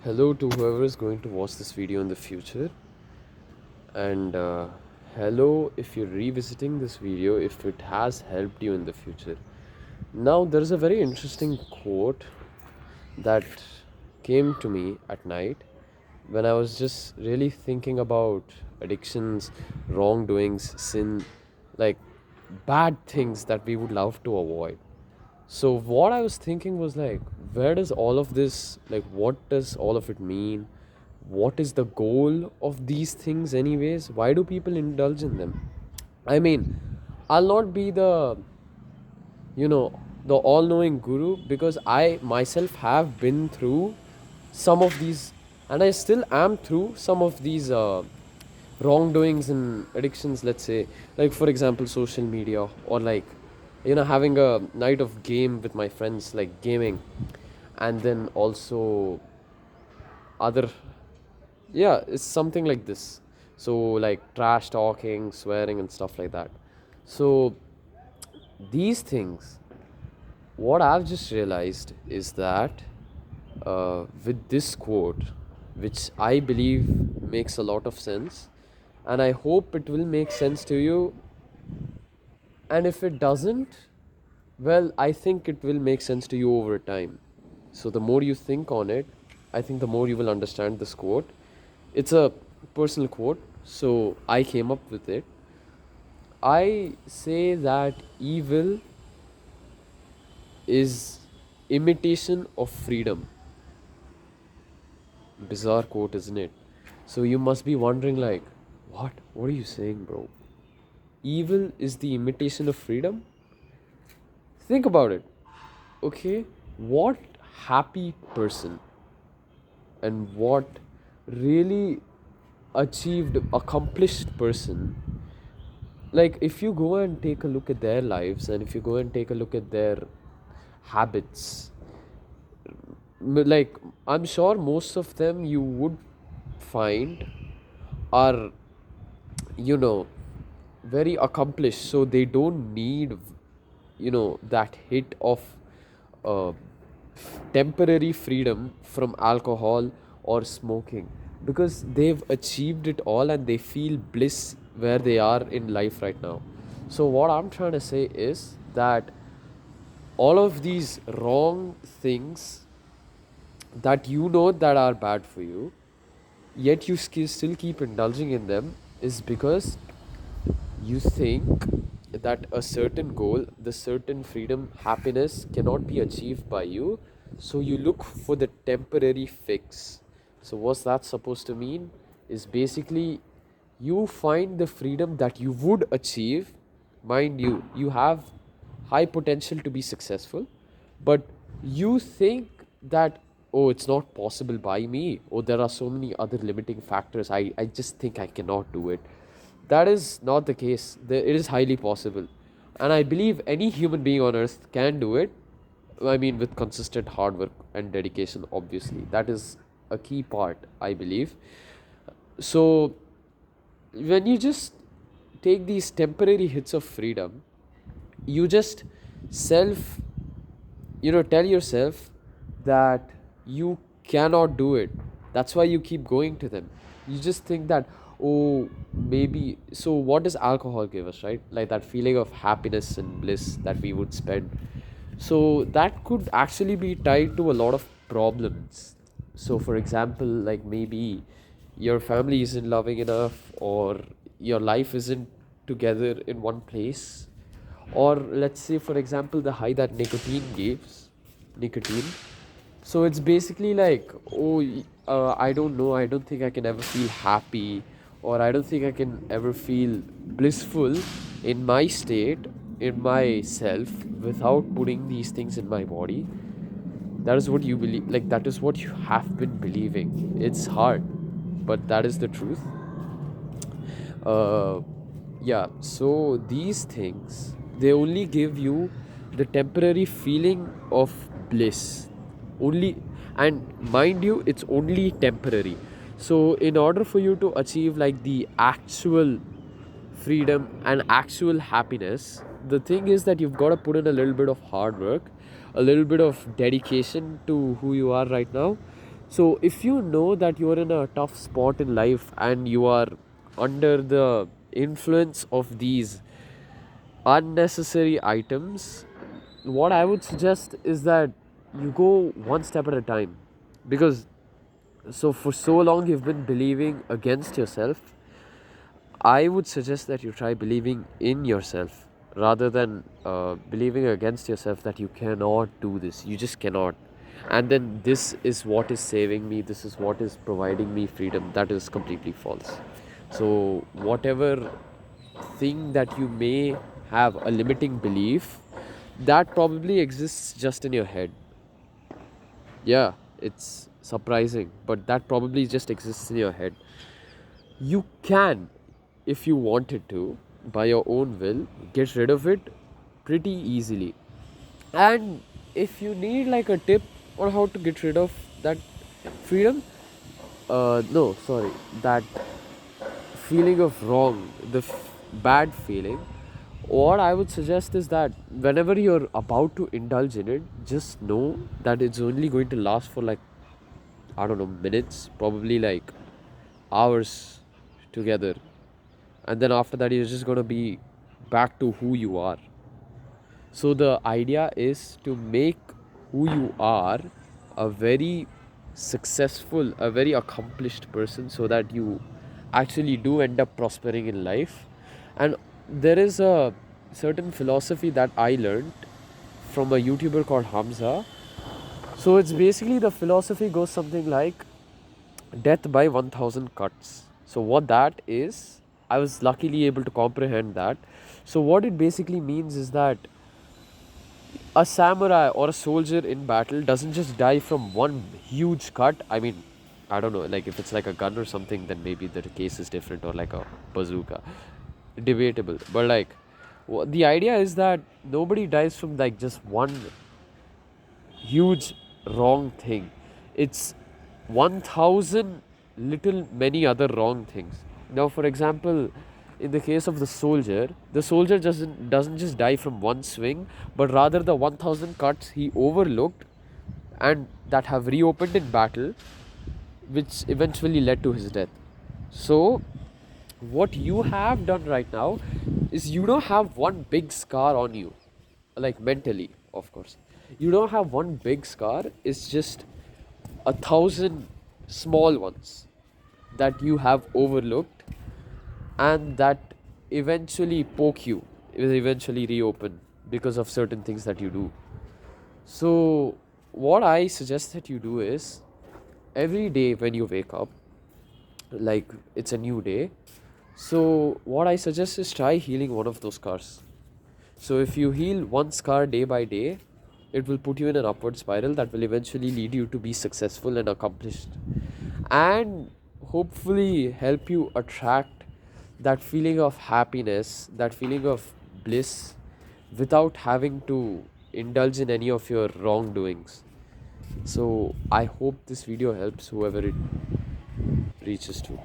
Hello to whoever is going to watch this video in the future, and hello if you're revisiting this video if it has helped you in the future. Now, there's a very interesting quote that came to me at night when I was just really thinking about addictions, wrongdoings, sin, like bad things that we would love to avoid. So what I was thinking was like, where does all of this, like, what does all of it mean? What is the goal of these things, anyways? Why do people indulge in them? I mean, I'll not be you know, the all knowing guru because I myself have been through some of these, and I still am through some of these wrongdoings and addictions, let's say, like for example social media, or like having a night of game with my friends, like gaming, and then also other, yeah, it's something like this. So like trash talking, swearing and stuff like that. So these things, what I've just realized is that with this quote, which I believe makes a lot of sense, and I hope it will make sense to you. And if it doesn't, well, I think it will make sense to you over time. So the more you think on it, I think the more you will understand this quote. It's a personal quote, so I came up with it. I say that evil is imitation of freedom. Bizarre quote, isn't it? So you must be wondering, like, what? What are you saying, bro? Evil is the imitation of freedom? Think about it. Okay, what happy person and what really achieved, accomplished person, like if you go and take a look at their lives and if you go and take a look at their habits, like I'm sure most of them you would find are, you know, very accomplished, so they don't need, that hit of uh, temporary freedom from alcohol or smoking, because they've achieved it all and they feel bliss where they are in life right now. So what I'm trying to say is that all of these wrong things that that are bad for you, yet you still keep indulging in them, is because you think that a certain goal, the certain freedom, happiness cannot be achieved by you, so you look for the temporary fix. So, what's that supposed to mean? Is basically you find the freedom that you would achieve. Mind you, you have high potential to be successful, but you think that, oh, it's not possible by me, or there are so many other limiting factors, I just think I cannot do it. That is not the case. It is highly possible. And I believe any human being on earth can do it. I mean, with consistent hard work and dedication, obviously. That is a key part, I believe. So, when you just take these temporary hits of freedom, you just self, tell yourself that you cannot do it. That's why you keep going to them. You just think that, oh, maybe. So what does alcohol give us, right? Like that feeling of happiness and bliss that we would spend. So that could actually be tied to a lot of problems. So for example, like maybe your family isn't loving enough, or your life isn't together in one place, or let's say for example the high that nicotine. So it's basically like, oh, I don't know, I don't think I can ever feel happy, or I don't think I can ever feel blissful in my state, in myself, without putting these things in my body. That is what you believe, like that is what you have been believing. It's hard, but that is the truth. uh, yeah, so these things, they only give you the temporary feeling of bliss only, and mind you, it's only temporary. So in order for you to achieve like the actual freedom and actual happiness, the thing is that you've got to put in a little bit of hard work, a little bit of dedication to who you are right now. So if you know that you are in a tough spot in life and you are under the influence of these unnecessary items, what I would suggest is that you go one step at a time. Because for so long you've been believing against yourself, I would suggest that you try believing in yourself rather than believing against yourself that you cannot do this. You just cannot. And then this is what is saving me, this is what is providing me freedom. That is completely false. So, whatever thing that you may have a limiting belief, that probably exists just in your head. Yeah, it's surprising, but that probably just exists in your head. You can, if you wanted to, by your own will, get rid of it pretty easily. And if you need like a tip on how to get rid of that freedom, no, sorry, that feeling of wrong, the bad feeling, what I would suggest is that whenever you're about to indulge in it, just know that it's only going to last for like, I don't know, minutes, probably like hours together. And then after that, you're just going to be back to who you are. So the idea is to make who you are a very successful, a very accomplished person so that you actually do end up prospering in life. And there is a certain philosophy that I learned from a YouTuber called Hamza. So it's basically, the philosophy goes something like death by 1000 cuts. So what that is, I was luckily able to comprehend that. So what it basically means is that a samurai or a soldier in battle doesn't just die from one huge cut. I mean, I don't know, like if it's like a gun or something, then maybe the case is different, or like a bazooka. Debatable. But like, the idea is that nobody dies from like just one huge wrong thing. It's 1000 little many other wrong things. Now, for example, in the case of the soldier doesn't just die from one swing, but rather the 1000 cuts he overlooked and that have reopened in battle, which eventually led to his death. So, what you have done right now is you don't have one big scar on you, like mentally, of course. You don't have one big scar, it's just 1000 small ones that you have overlooked and that eventually poke you, will eventually reopen because of certain things that you do. So, what I suggest that you do is every day when you wake up, like it's a new day. So, what I suggest is try healing one of those scars. So, if you heal one scar day by day, it will put you in an upward spiral that will eventually lead you to be successful and accomplished, and hopefully help you attract that feeling of happiness, that feeling of bliss, without having to indulge in any of your wrongdoings. So, I hope this video helps whoever it reaches to.